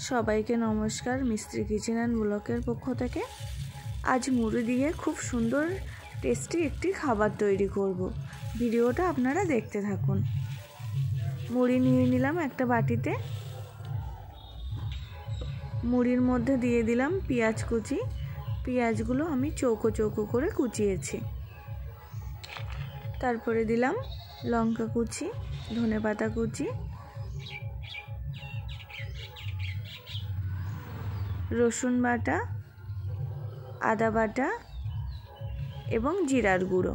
সবাইকে নমস্কার। মিস্ত্রি কিচেন অ্যান্ড ব্লকের পক্ষ থেকে আজ মুড়ি দিয়ে খুব সুন্দর টেস্টি একটি খাবার তৈরি করব। ভিডিওটা আপনারা দেখতে থাকুন। মুড়ি নিয়ে নিলাম একটা বাটিতে। মুড়ির মধ্যে দিয়ে দিলাম পেঁয়াজ কুচি। পেঁয়াজগুলো আমি চৌকো চৌকো করে কুচিয়েছি। তারপরে দিলাম লঙ্কা কুচি, ধনেপাতা কুচি, রসুন বাটা, আদা বাটা এবং জিরার গুঁড়ো।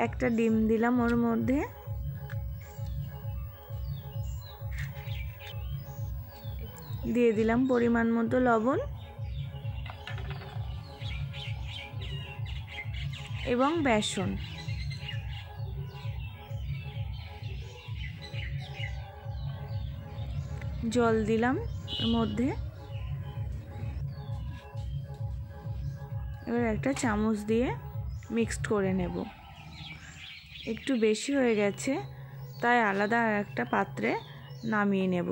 একটা ডিম দিলাম ওর মধ্যে। দিয়ে দিলাম পরিমাণ মতো লবণ এবং বেসন। জল দিলাম এর মধ্যে। এবার একটা চামচ দিয়ে মিক্সড করে নেব। একটু বেশি হয়ে গেছে, তাই আলাদা আর একটা পাত্রে নামিয়ে নেব।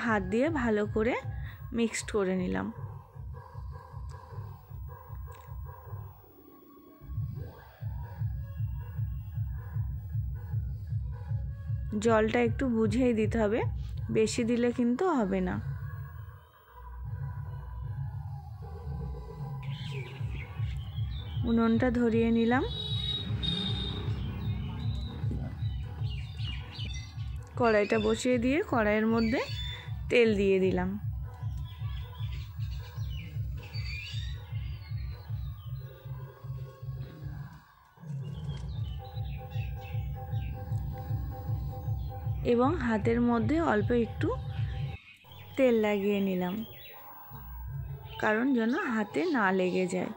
হাত দিয়ে ভালো করে মিক্সড করে নিলাম। জলটা একটু বুঝেই দিতে হবে, বেশি দিলে কিন্তু হবে না। উনুনটা ধরিয়ে নিলাম। কড়াইটা বসিয়ে দিয়ে কড়াইয়ের মধ্যে তেল দিয়ে দিলাম। এবং হাতের মধ্যে অল্প একটু তেল লাগিয়ে নিলাম, কারণ যেন হাতে না লেগে যায়।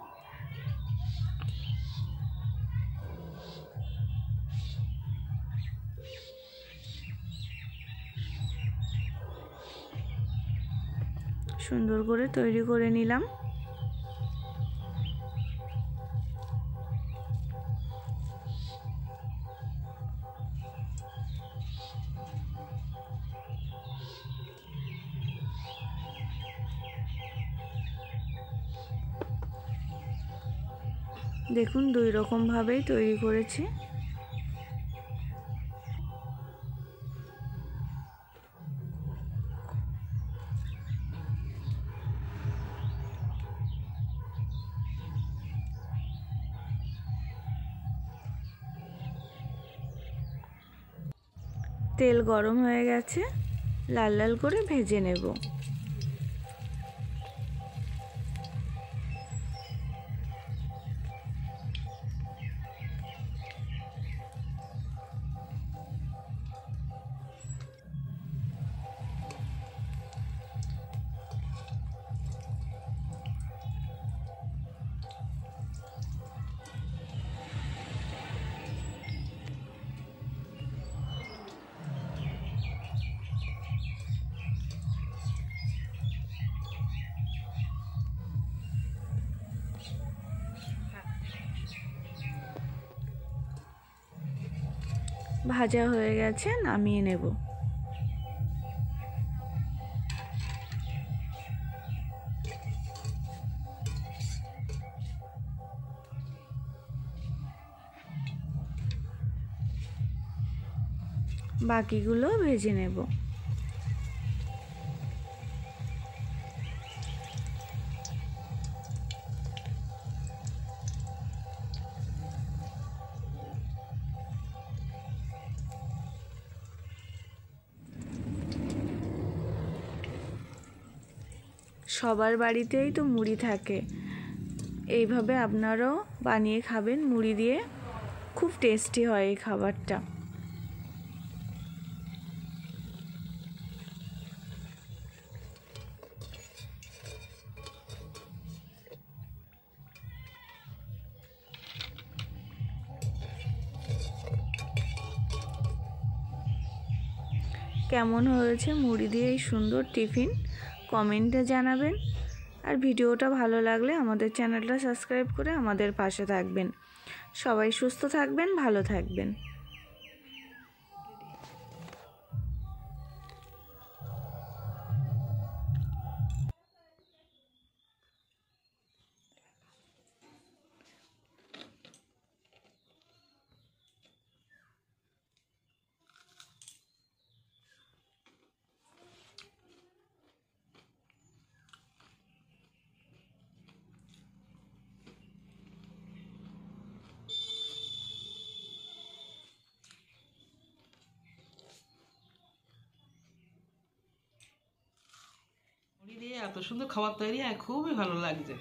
সুন্দর করে তৈরি করে নিলাম। দেখুন, দুই রকম ভাবেই তৈরি করেছি। তেল গরম হয়ে গেছে, লাল লাল করে ভেজে নেব। ভাজা হয়ে গেছে, নামিয়ে নেব। বাকিগুলো ভেজে নেব। সবার বাড়িতেই তো মুড়ি থাকে, এইভাবে আপনারাও বানিয়ে খাবেন মুড়ি দিয়ে। খুব টেস্টি হয় এই খাবারটা। কেমন হয়েছে মুড়ি দিয়ে এই সুন্দর টিফিন কমেন্টে জানাবেন। আর ভিডিওটা ভালো লাগলে আমাদের চ্যানেলটা সাবস্ক্রাইব করে আমাদের পাশে থাকবেন। সবাই সুস্থ থাকবেন, ভালো থাকবেন। মুড়ি দিয়ে এত সুন্দর খাবার তৈরি হয়, খুবই ভালো লাগছে।